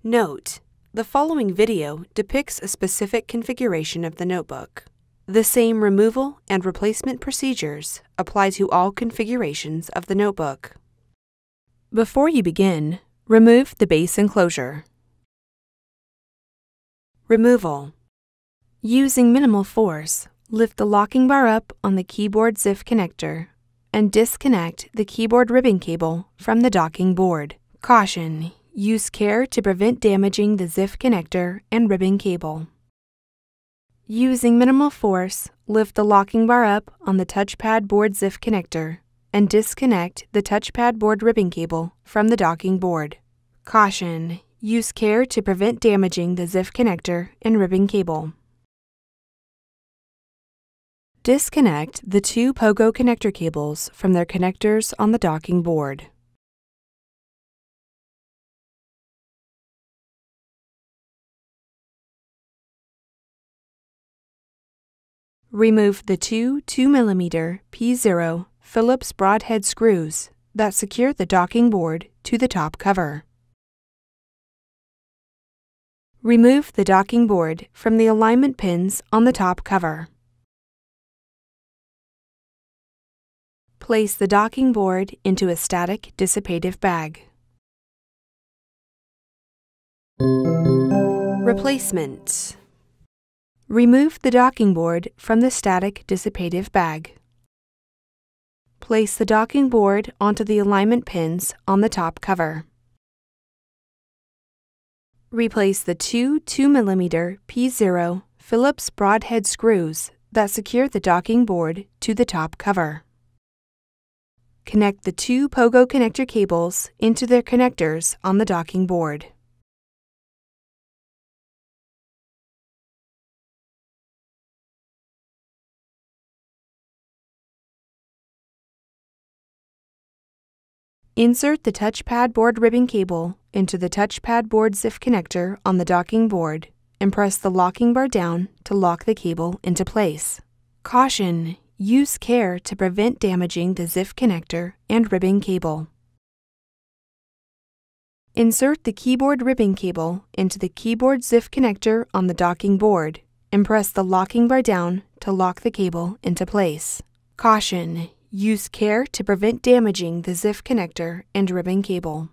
Note: the following video depicts a specific configuration of the notebook. The same removal and replacement procedures apply to all configurations of the notebook. Before you begin, remove the base enclosure. Removal. Using minimal force, lift the locking bar up on the keyboard ZIF connector and disconnect the keyboard ribbon cable from the docking board. Caution: use care to prevent damaging the ZIF connector and ribbon cable. Using minimal force, lift the locking bar up on the touchpad board ZIF connector and disconnect the touchpad board ribbon cable from the docking board. Caution: use care to prevent damaging the ZIF connector and ribbon cable. Disconnect the two pogo connector cables from their connectors on the docking board. Remove the two 2mm P0 Phillips broadhead screws that secure the docking board to the top cover. Remove the docking board from the alignment pins on the top cover. Place the docking board into a static dissipative bag. Replacement. Remove the docking board from the static dissipative bag. Place the docking board onto the alignment pins on the top cover. Replace the two 2mm P0 Phillips broadhead screws that secure the docking board to the top cover. Connect the two pogo connector cables into their connectors on the docking board. Insert the touchpad board ribbon cable into the touchpad board ZIF connector on the docking board and press the locking bar down to lock the cable into place. Caution: use care to prevent damaging the ZIF connector and ribbon cable. Insert the keyboard ribbon cable into the keyboard ZIF connector on the docking board and press the locking bar down to lock the cable into place. Caution: use care to prevent damaging the ZIF connector and ribbon cable.